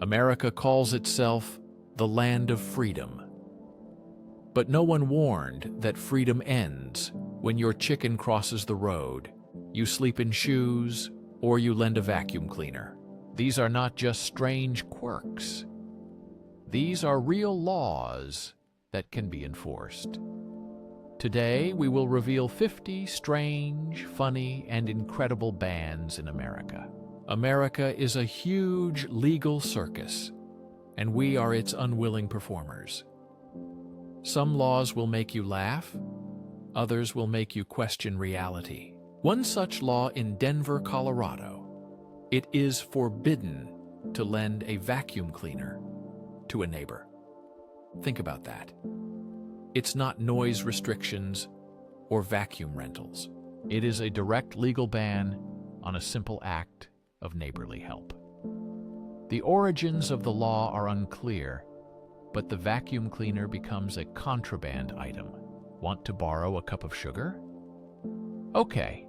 America calls itself the land of freedom. But no one warned that freedom ends when your chicken crosses the road, you sleep in shoes, or you lend a vacuum cleaner. These are not just strange quirks. These are real laws that can be enforced. Today, we will reveal 50 strange, funny, and incredible bans in America. America is a huge legal circus, and we are its unwilling performers. Some laws will make you laugh, others will make you question reality. One such law in Denver, Colorado. It is forbidden to lend a vacuum cleaner to a neighbor. Think about that. It's not noise restrictions or vacuum rentals. It is a direct legal ban on a simple act of neighborly help. The origins of the law are unclear, but the vacuum cleaner becomes a contraband item. Want to borrow a cup of sugar? Okay,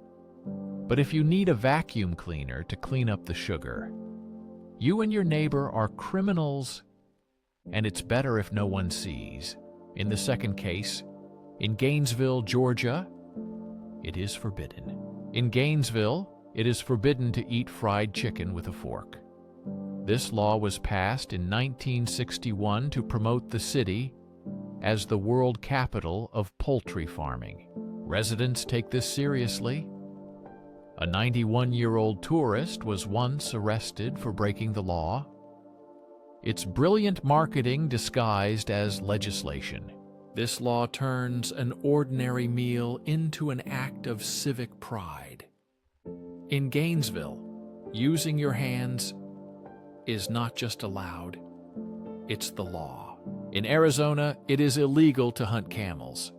but if you need a vacuum cleaner to clean up the sugar, you and your neighbor are criminals, and it's better if no one sees. In the second case, in Gainesville, Georgia, it is forbidden. In Gainesville, it is forbidden to eat fried chicken with a fork. This law was passed in 1961 to promote the city as the world capital of poultry farming. Residents take this seriously. A 91-year-old tourist was once arrested for breaking the law. It's brilliant marketing disguised as legislation. This law turns an ordinary meal into an act of civic pride. In Gainesville, using your hands is not just allowed, it's the law. In Arizona, it is illegal to hunt camels.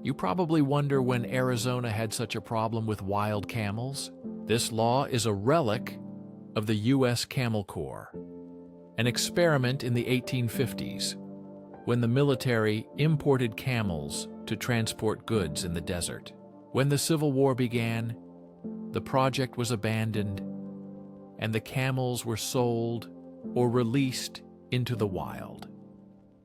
You probably wonder when Arizona had such a problem with wild camels. This law is a relic of the U.S. Camel Corps, an experiment in the 1850s when the military imported camels to transport goods in the desert. When the Civil War began, the project was abandoned and the camels were sold or released into the wild.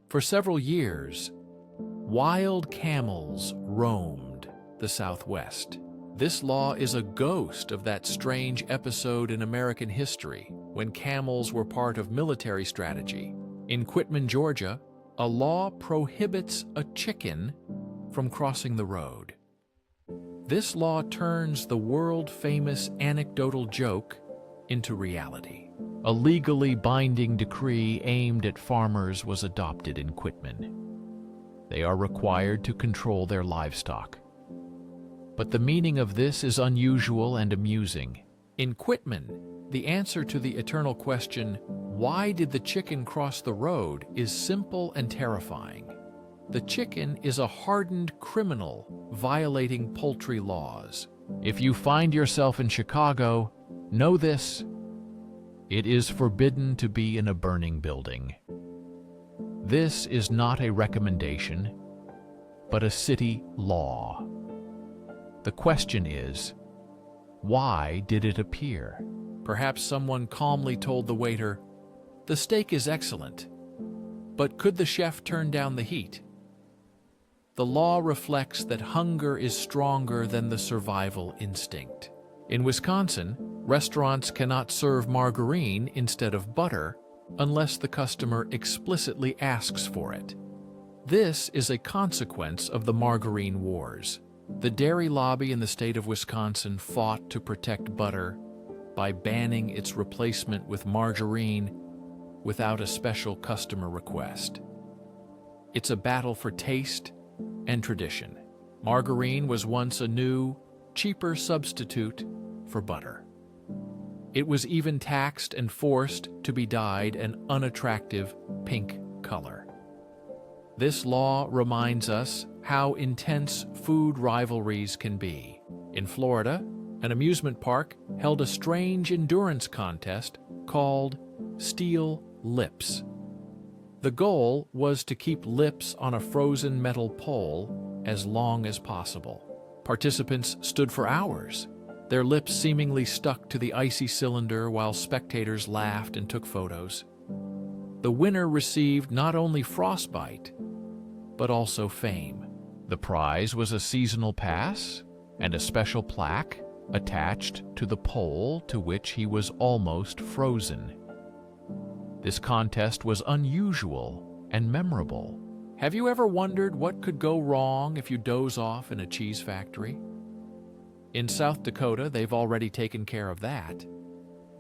For several years, wild camels roamed the Southwest. This law is a ghost of that strange episode in American history when camels were part of military strategy. In Quitman, Georgia, a law prohibits a chicken from crossing the road. This law turns the world-famous anecdotal joke into reality. A legally binding decree aimed at farmers was adopted in Quitman. They are required to control their livestock. But the meaning of this is unusual and amusing. In Quitman, the answer to the eternal question, "Why did the chicken cross the road?" is simple and terrifying. The chicken is a hardened criminal violating poultry laws. If you find yourself in Chicago, know this: it is forbidden to be in a burning building. This is not a recommendation, but a city law. The question is, why did it appear? Perhaps someone calmly told the waiter, "The steak is excellent, but could the chef turn down the heat?" The law reflects that hunger is stronger than the survival instinct. In Wisconsin, restaurants cannot serve margarine instead of butter unless the customer explicitly asks for it. This is a consequence of the margarine wars. The dairy lobby in the state of Wisconsin fought to protect butter by banning its replacement with margarine without a special customer request. It's a battle for taste and tradition. Margarine was once a new, cheaper substitute for butter. It was even taxed and forced to be dyed an unattractive pink color. This law reminds us how intense food rivalries can be. In Florida, an amusement park held a strange endurance contest called Steel Lips. The goal was to keep lips on a frozen metal pole as long as possible. Participants stood for hours, their lips seemingly stuck to the icy cylinder while spectators laughed and took photos. The winner received not only frostbite, but also fame. The prize was a seasonal pass and a special plaque attached to the pole to which he was almost frozen. This contest was unusual and memorable. Have you ever wondered what could go wrong if you doze off in a cheese factory? In South Dakota, they've already taken care of that.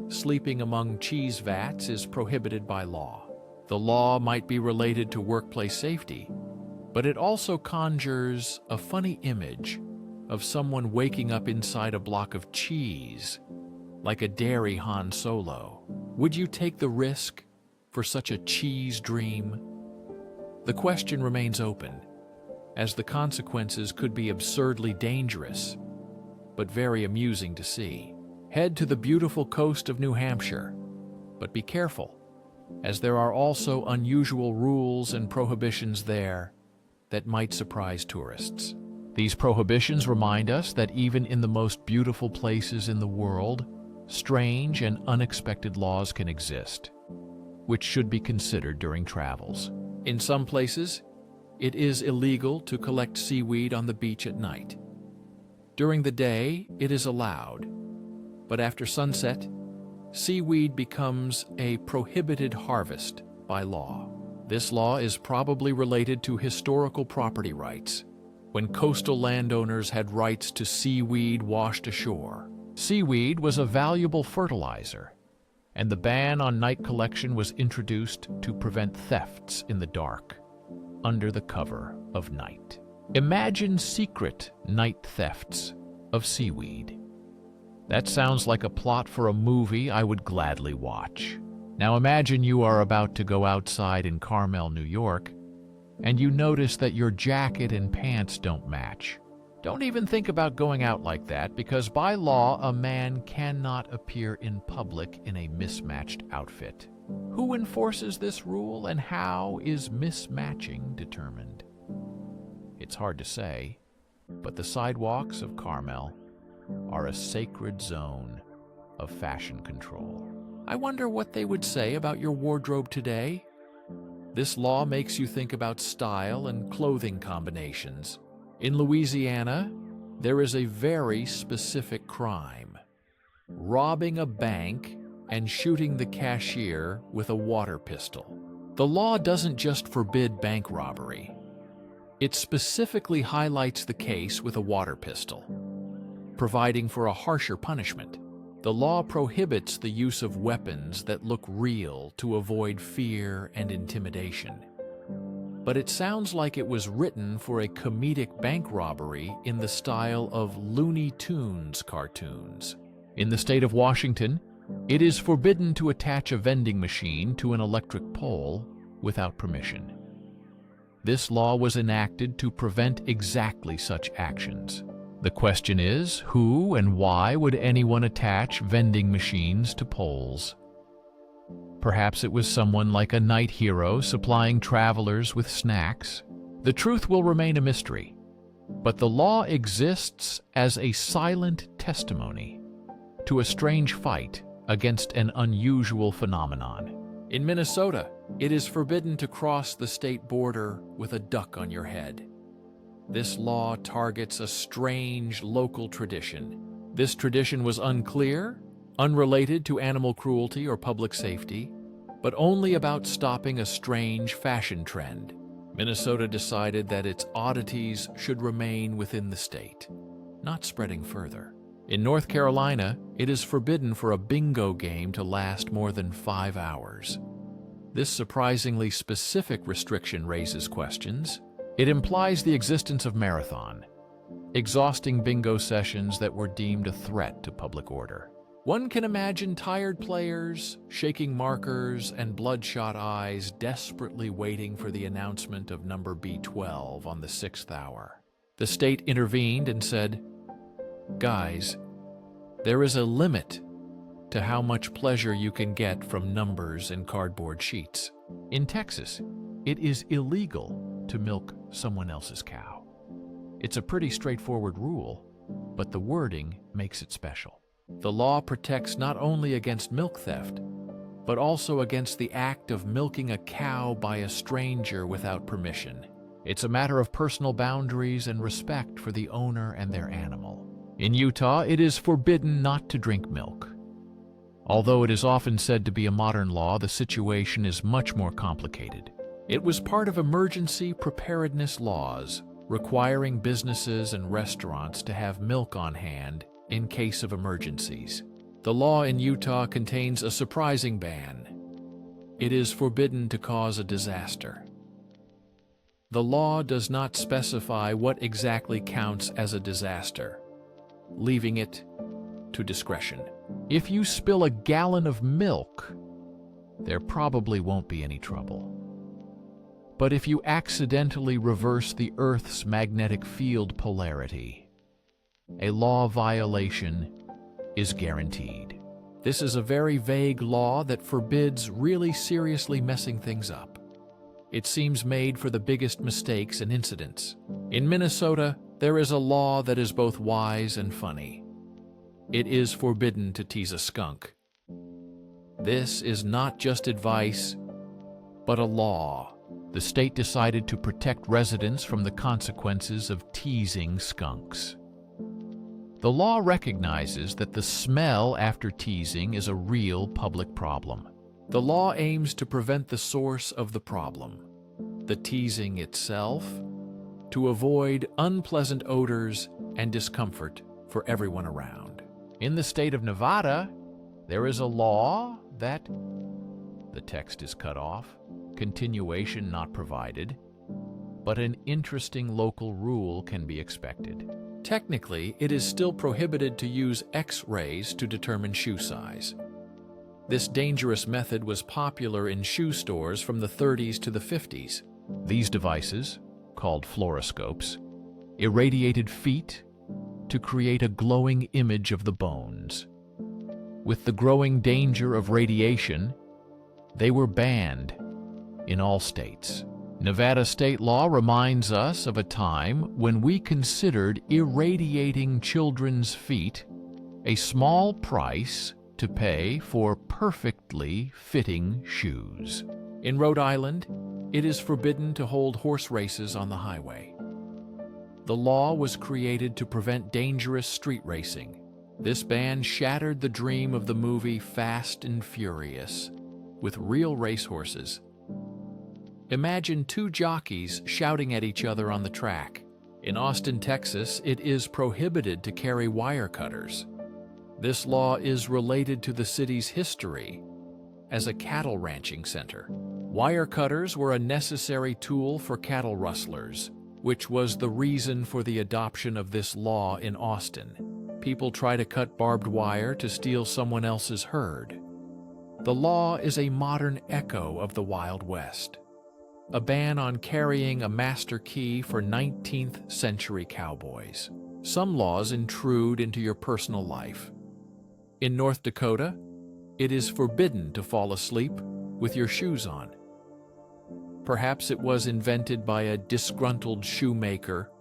Sleeping among cheese vats is prohibited by law. The law might be related to workplace safety, but it also conjures a funny image of someone waking up inside a block of cheese, like a dairy Han Solo. Would you take the risk for such a cheese dream? The question remains open, as the consequences could be absurdly dangerous, but very amusing to see. Head to the beautiful coast of New Hampshire, but be careful, as there are also unusual rules and prohibitions there that might surprise tourists. These prohibitions remind us that even in the most beautiful places in the world, strange and unexpected laws can exist, which should be considered during travels. In some places, it is illegal to collect seaweed on the beach at night. During the day, it is allowed, but after sunset, seaweed becomes a prohibited harvest by law. This law is probably related to historical property rights, when coastal landowners had rights to seaweed washed ashore. Seaweed was a valuable fertilizer, and the ban on night collection was introduced to prevent thefts in the dark, under the cover of night. Imagine secret night thefts of seaweed. That sounds like a plot for a movie I would gladly watch. Now imagine you are about to go outside in Carmel, New York, and you notice that your jacket and pants don't match. Don't even think about going out like that, because by law, a man cannot appear in public in a mismatched outfit. Who enforces this rule, and how is mismatching determined? It's hard to say, but the sidewalks of Carmel are a sacred zone of fashion control. I wonder what they would say about your wardrobe today. This law makes you think about style and clothing combinations. In Louisiana, there is a very specific crime: robbing a bank and shooting the cashier with a water pistol. The law doesn't just forbid bank robbery. It specifically highlights the case with a water pistol, providing for a harsher punishment. The law prohibits the use of weapons that look real to avoid fear and intimidation. But it sounds like it was written for a comedic bank robbery in the style of Looney Tunes cartoons. In the state of Washington, it is forbidden to attach a vending machine to an electric pole without permission. This law was enacted to prevent exactly such actions. The question is, who and why would anyone attach vending machines to poles? Perhaps it was someone like a night hero supplying travelers with snacks. The truth will remain a mystery, but the law exists as a silent testimony to a strange fight against an unusual phenomenon. In Minnesota, it is forbidden to cross the state border with a duck on your head. This law targets a strange local tradition. This tradition was unclear, unrelated to animal cruelty or public safety, but only about stopping a strange fashion trend. Minnesota decided that its oddities should remain within the state, not spreading further. In North Carolina, it is forbidden for a bingo game to last more than 5 hours. This surprisingly specific restriction raises questions. It implies the existence of marathon, exhausting bingo sessions that were deemed a threat to public order. One can imagine tired players, shaking markers, and bloodshot eyes desperately waiting for the announcement of number B12 on the 6th hour. The state intervened and said, "Guys, there is a limit to how much pleasure you can get from numbers and cardboard sheets." In Texas, it is illegal to milk someone else's cow. It's a pretty straightforward rule, but the wording makes it special. The law protects not only against milk theft, but also against the act of milking a cow by a stranger without permission. It's a matter of personal boundaries and respect for the owner and their animal. In Utah, it is forbidden not to drink milk. Although it is often said to be a modern law, the situation is much more complicated. It was part of emergency preparedness laws, requiring businesses and restaurants to have milk on hand in case of emergencies. The law in Utah contains a surprising ban. It is forbidden to cause a disaster. The law does not specify what exactly counts as a disaster, leaving it to discretion. If you spill a gallon of milk, there probably won't be any trouble. But if you accidentally reverse the Earth's magnetic field polarity, a law violation is guaranteed. This is a very vague law that forbids really seriously messing things up. It seems made for the biggest mistakes and incidents. In Minnesota, there is a law that is both wise and funny. It is forbidden to tease a skunk. This is not just advice, but a law. The state decided to protect residents from the consequences of teasing skunks. The law recognizes that the smell after teasing is a real public problem. The law aims to prevent the source of the problem, the teasing itself, to avoid unpleasant odors and discomfort for everyone around. In the state of Nevada, there is a law that the text is cut off, continuation not provided, but an interesting local rule can be expected. Technically, it is still prohibited to use X-rays to determine shoe size. This dangerous method was popular in shoe stores from the 30s to the 50s. These devices, called fluoroscopes, irradiated feet to create a glowing image of the bones. With the growing danger of radiation, they were banned in all states. Nevada state law reminds us of a time when we considered irradiating children's feet a small price to pay for perfectly fitting shoes. In Rhode Island, it is forbidden to hold horse races on the highway. The law was created to prevent dangerous street racing. This ban shattered the dream of the movie Fast and Furious, with real racehorses. Imagine two jockeys shouting at each other on the track. In Austin, Texas, it is prohibited to carry wire cutters. This law is related to the city's history as a cattle ranching center. Wire cutters were a necessary tool for cattle rustlers, which was the reason for the adoption of this law in Austin. People try to cut barbed wire to steal someone else's herd. The law is a modern echo of the Wild West. A ban on carrying a master key for 19th century cowboys. Some laws intrude into your personal life. In North Dakota, it is forbidden to fall asleep with your shoes on. Perhaps it was invented by a disgruntled shoemaker,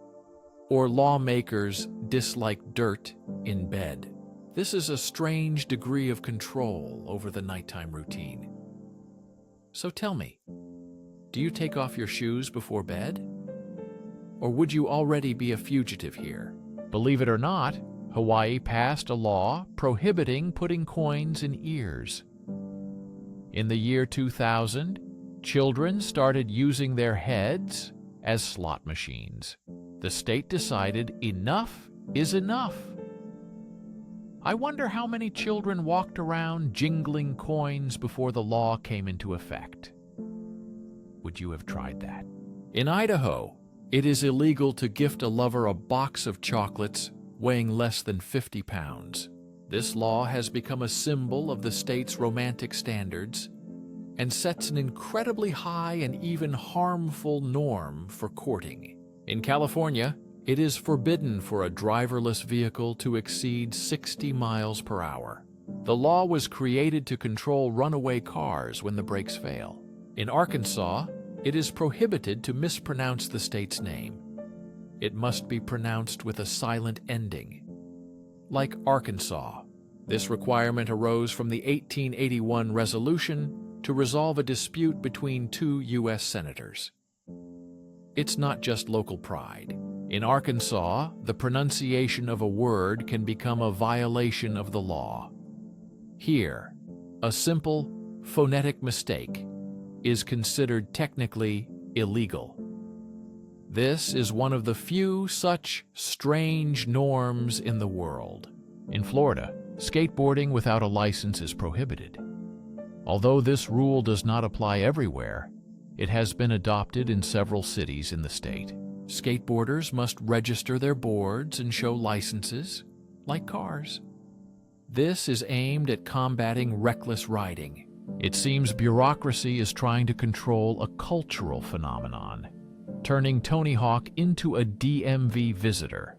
or lawmakers dislike dirt in bed. This is a strange degree of control over the nighttime routine. So tell me, do you take off your shoes before bed? Or would you already be a fugitive here? Believe it or not, Hawaii passed a law prohibiting putting coins in ears. In the year 2000, children started using their heads as slot machines. The state decided enough is enough. I wonder how many children walked around jingling coins before the law came into effect. Would you have tried that? In Idaho, it is illegal to gift a lover a box of chocolates weighing less than 50 pounds. This law has become a symbol of the state's romantic standards and sets an incredibly high and even harmful norm for courting. In California, it is forbidden for a driverless vehicle to exceed 60 miles per hour. The law was created to control runaway cars when the brakes fail. In Arkansas, it is prohibited to mispronounce the state's name. It must be pronounced with a silent ending, like Arkansas This requirement arose from the 1881 resolution to resolve a dispute between two U.S. senators. It's not just local pride. In Arkansas, the pronunciation of a word can become a violation of the law. Here, a simple phonetic mistake is considered technically illegal. This is one of the few such strange norms in the world. In Florida, skateboarding without a license is prohibited. Although this rule does not apply everywhere, it has been adopted in several cities in the state. Skateboarders must register their boards and show licenses, like cars. This is aimed at combating reckless riding. It seems bureaucracy is trying to control a cultural phenomenon, turning Tony Hawk into a DMV visitor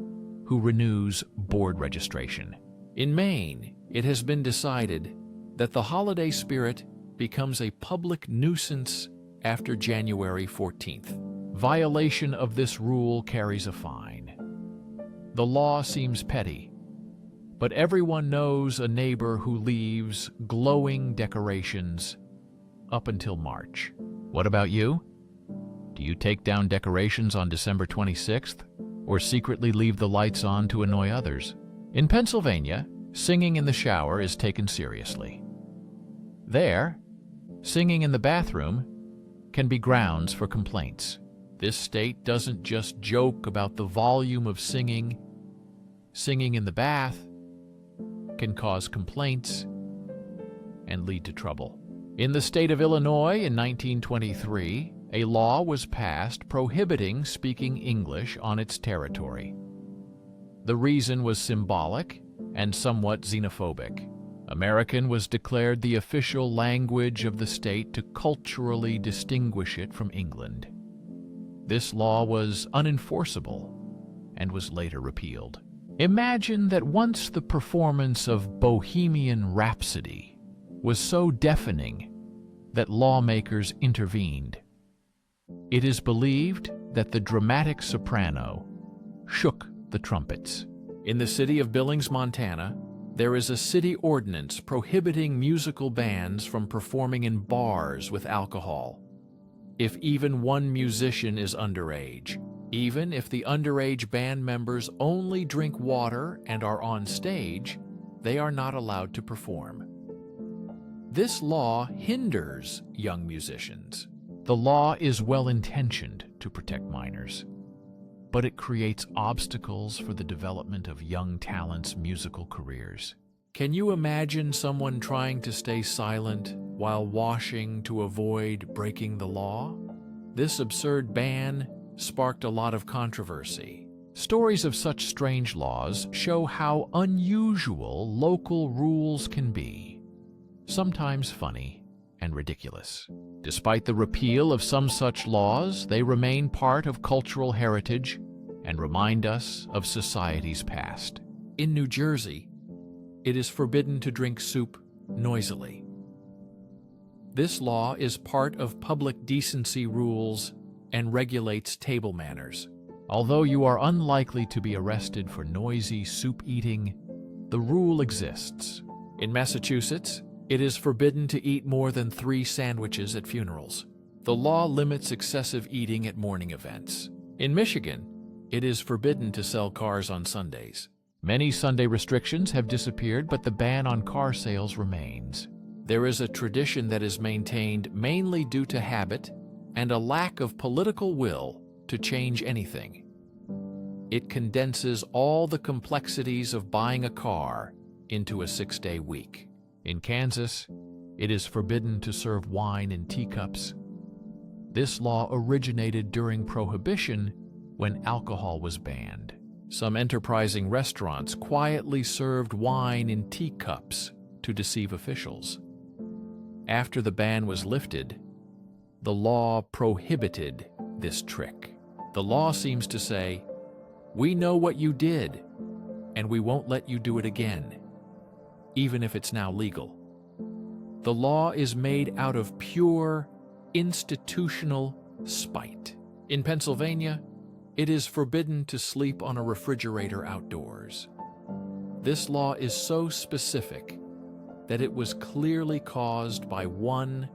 who renews board registration. In Maine, it has been decided that the holiday spirit becomes a public nuisance after January 14th. Violation of this rule carries a fine. The law seems petty, but everyone knows a neighbor who leaves glowing decorations up until March. What about you? Do you take down decorations on December 26th, or secretly leave the lights on to annoy others? In Pennsylvania, singing in the shower is taken seriously. There, singing in the bathroom can be grounds for complaints. This state doesn't just joke about the volume of singing. Singing in the bath can cause complaints and lead to trouble. In the state of Illinois in 1923, a law was passed prohibiting speaking English on its territory. The reason was symbolic and somewhat xenophobic. American was declared the official language of the state to culturally distinguish it from England. This law was unenforceable and was later repealed. Imagine that once the performance of Bohemian Rhapsody was so deafening that lawmakers intervened. It is believed that the dramatic soprano shook the trumpets. In the city of Billings, Montana, there is a city ordinance prohibiting musical bands from performing in bars with alcohol. If even one musician is underage, even if the underage band members only drink water and are on stage, they are not allowed to perform. This law hinders young musicians. The law is well-intentioned to protect minors, but it creates obstacles for the development of young talents' musical careers. Can you imagine someone trying to stay silent while washing to avoid breaking the law? This absurd ban sparked a lot of controversy. Stories of such strange laws show how unusual local rules can be, sometimes funny and ridiculous. Despite the repeal of some such laws, they remain part of cultural heritage and remind us of society's past. In New Jersey, it is forbidden to drink soup noisily. This law is part of public decency rules and regulates table manners. Although you are unlikely to be arrested for noisy soup eating, the rule exists. In Massachusetts, it is forbidden to eat more than 3 sandwiches at funerals. The law limits excessive eating at morning events. In Michigan, it is forbidden to sell cars on Sundays. Many Sunday restrictions have disappeared, but the ban on car sales remains. There is a tradition that is maintained mainly due to habit and a lack of political will to change anything. It condenses all the complexities of buying a car into a 6-day week. In Kansas, it is forbidden to serve wine in teacups. This law originated during Prohibition when alcohol was banned. Some enterprising restaurants quietly served wine in teacups to deceive officials. After the ban was lifted, the law prohibited this trick. The law seems to say, "We know what you did, and we won't let you do it again, even if it's now legal." The law is made out of pure institutional spite. In Pennsylvania, it is forbidden to sleep on a refrigerator outdoors. This law is so specific that it was clearly caused by one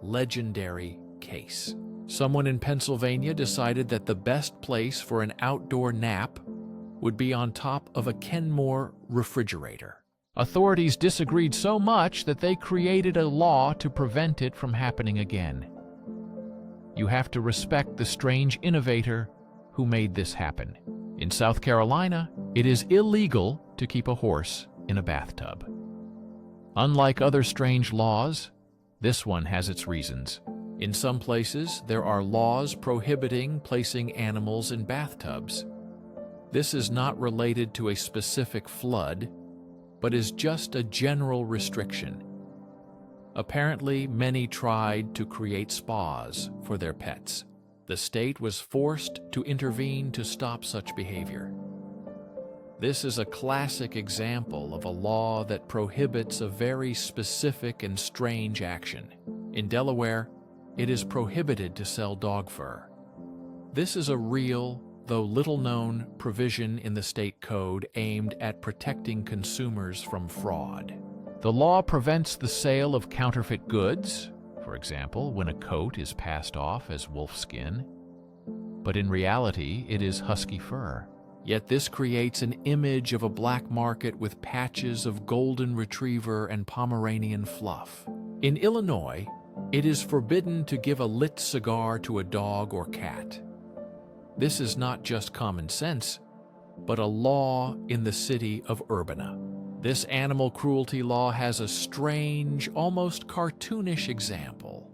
legendary case. Someone in Pennsylvania decided that the best place for an outdoor nap would be on top of a Kenmore refrigerator. Authorities disagreed so much that they created a law to prevent it from happening again. You have to respect the strange innovator who made this happen. In South Carolina, it is illegal to keep a horse in a bathtub. Unlike other strange laws, this one has its reasons. In some places, there are laws prohibiting placing animals in bathtubs. This is not related to a specific flood, but is just a general restriction. Apparently, many tried to create spas for their pets. The state was forced to intervene to stop such behavior. This is a classic example of a law that prohibits a very specific and strange action. In Delaware, it is prohibited to sell dog fur. This is a real, though little-known, provision in the state code aimed at protecting consumers from fraud. The law prevents the sale of counterfeit goods, for example, when a coat is passed off as wolf skin, but in reality it is husky fur. Yet this creates an image of a black market with patches of golden retriever and Pomeranian fluff. In Illinois, it is forbidden to give a lit cigar to a dog or cat. This is not just common sense, but a law in the city of Urbana. This animal cruelty law has a strange, almost cartoonish example.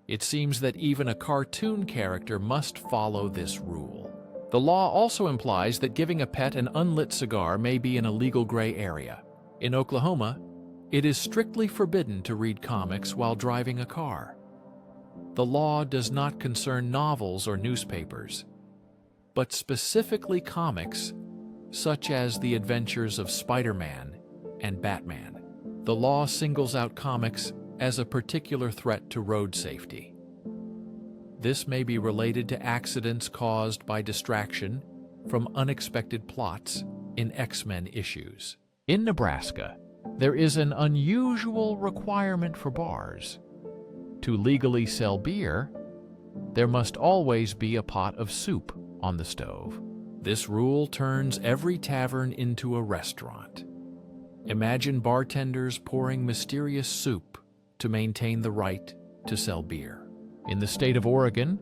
It seems that even a cartoon character must follow this rule. The law also implies that giving a pet an unlit cigar may be an illegal gray area. In Oklahoma, it is strictly forbidden to read comics while driving a car. The law does not concern novels or newspapers, but specifically comics such as the adventures of Spider-Man and Batman. The law singles out comics as a particular threat to road safety. This may be related to accidents caused by distraction from unexpected plots in X-Men issues. In Nebraska, there is an unusual requirement for bars. To legally sell beer, there must always be a pot of soup on the stove. This rule turns every tavern into a restaurant. Imagine bartenders pouring mysterious soup to maintain the right to sell beer. In the state of Oregon,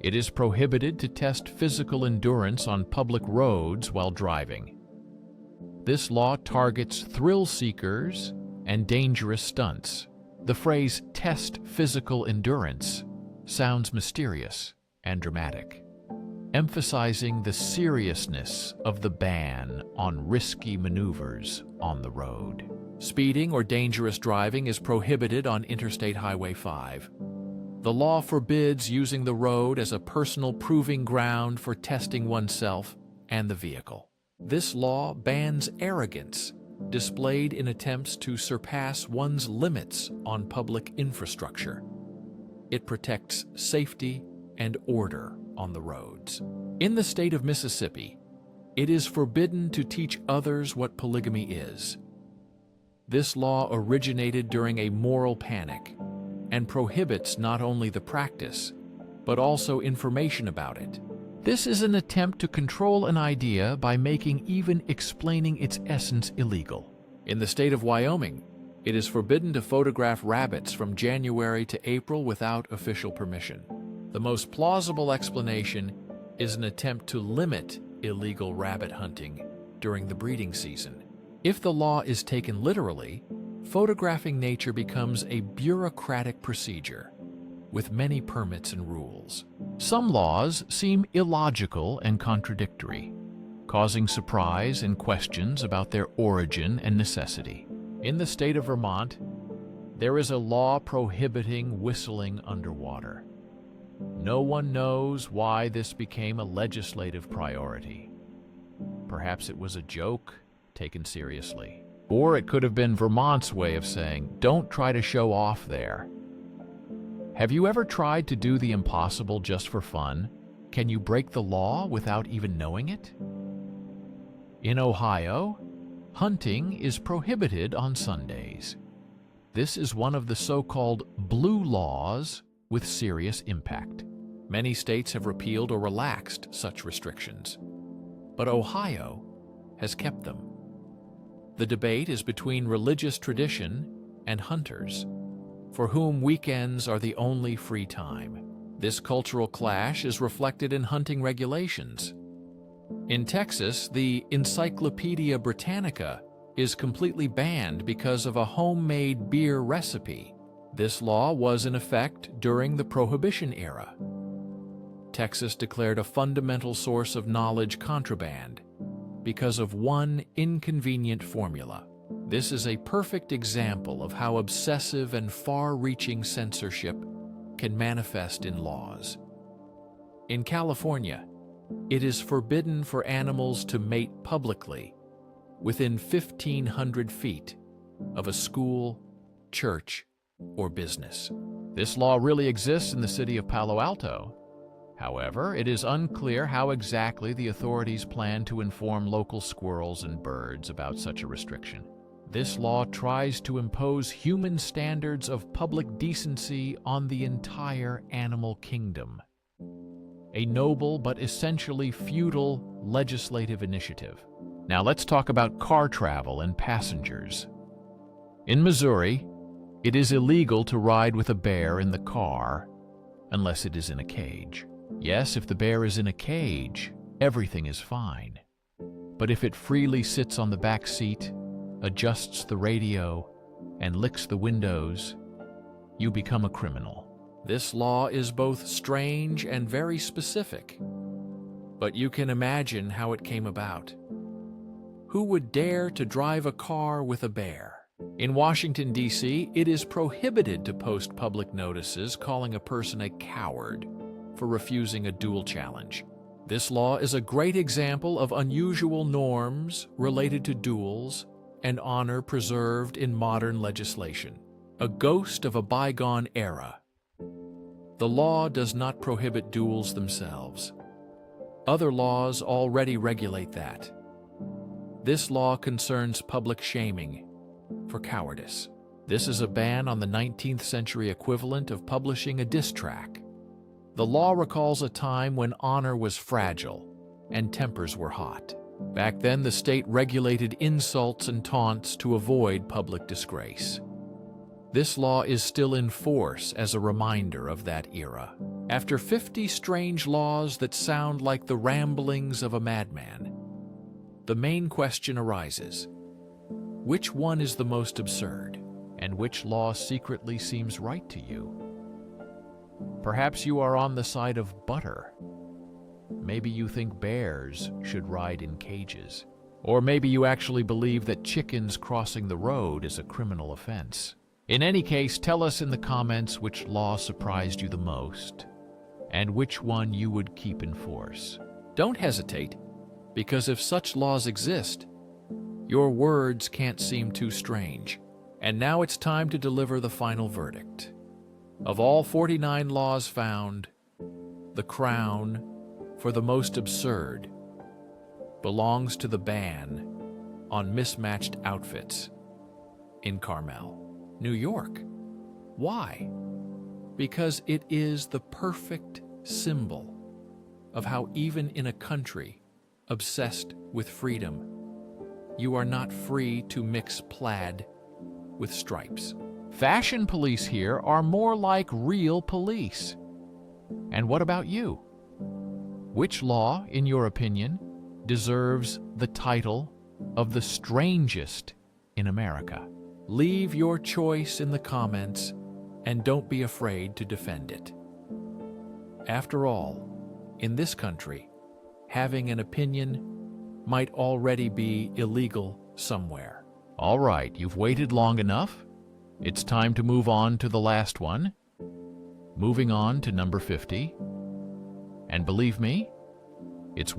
it is prohibited to test physical endurance on public roads while driving. This law targets thrill seekers and dangerous stunts. The phrase "test physical endurance" sounds mysterious and dramatic, emphasizing the seriousness of the ban on risky maneuvers on the road. Speeding or dangerous driving is prohibited on Interstate Highway 5. The law forbids using the road as a personal proving ground for testing oneself and the vehicle. This law bans arrogance displayed in attempts to surpass one's limits on public infrastructure. It protects safety and order on the roads. In the state of Mississippi, it is forbidden to teach others what polygamy is. This law originated during a moral panic and prohibits not only the practice, but also information about it. This is an attempt to control an idea by making even explaining its essence illegal. In the state of Wyoming, it is forbidden to photograph rabbits from January to April without official permission. The most plausible explanation is an attempt to limit illegal rabbit hunting during the breeding season. If the law is taken literally, photographing nature becomes a bureaucratic procedure with many permits and rules. Some laws seem illogical and contradictory, causing surprise and questions about their origin and necessity. In the state of Vermont, there is a law prohibiting whistling underwater. No one knows why this became a legislative priority. Perhaps it was a joke taken seriously. Or it could have been Vermont's way of saying, "Don't try to show off there." Have you ever tried to do the impossible just for fun? Can you break the law without even knowing it? In Ohio, Hunting is prohibited on Sundays. This is one of the so-called blue laws with serious impact. Many states have repealed or relaxed such restrictions, but Ohio has kept them. The debate is between religious tradition and hunters, for whom weekends are the only free time. This cultural clash is reflected in hunting regulations. In Texas, the Encyclopedia Britannica is completely banned because of a homemade beer recipe. This law was in effect during the Prohibition era. Texas declared a fundamental source of knowledge contraband because of one inconvenient formula. This is a perfect example of how obsessive and far-reaching censorship can manifest in laws. In California, it is forbidden for animals to mate publicly within 1,500 feet of a school, church, or business. This law really exists in the city of Palo Alto. However, it is unclear how exactly the authorities plan to inform local squirrels and birds about such a restriction. This law tries to impose human standards of public decency on the entire animal kingdom. A noble but essentially futile legislative initiative. Now let's talk about car travel and passengers. In Missouri, it is illegal to ride with a bear in the car unless it is in a cage. Yes, if the bear is in a cage, everything is fine. But if it freely sits on the back seat, adjusts the radio, and licks the windows, you become a criminal. This law is both strange and very specific, but you can imagine how it came about. Who would dare to drive a car with a bear? In Washington, D.C., it is prohibited to post public notices calling a person a coward for refusing a duel challenge. This law is a great example of unusual norms related to duels and honor preserved in modern legislation, a ghost of a bygone era. The law does not prohibit duels themselves. Other laws already regulate that. This law concerns public shaming for cowardice. This is a ban on the 19th century equivalent of publishing a diss track. The law recalls a time when honor was fragile and tempers were hot. Back then, the state regulated insults and taunts to avoid public disgrace. This law is still in force as a reminder of that era. After 50 strange laws that sound like the ramblings of a madman, the main question arises: which one is the most absurd, and which law secretly seems right to you? Perhaps you are on the side of butter. Maybe you think bears should ride in cages. Or maybe you actually believe that chickens crossing the road is a criminal offense. In any case, tell us in the comments which law surprised you the most, and which one you would keep in force. Don't hesitate, because if such laws exist, your words can't seem too strange. And now it's time to deliver the final verdict. Of all 49 laws found, the crown for the most absurd belongs to the ban on mismatched outfits in Carmel, New York. Why? Because it is the perfect symbol of how even in a country obsessed with freedom, you are not free to mix plaid with stripes. Fashion police here are more like real police. And what about you? Which law, in your opinion, deserves the title of the strangest in America? Leave your choice in the comments and don't be afraid to defend it. After all, in this country, having an opinion might already be illegal somewhere. All right, you've waited long enough. It's time to move on to the last one. Moving on to number 50. And believe me, it's worth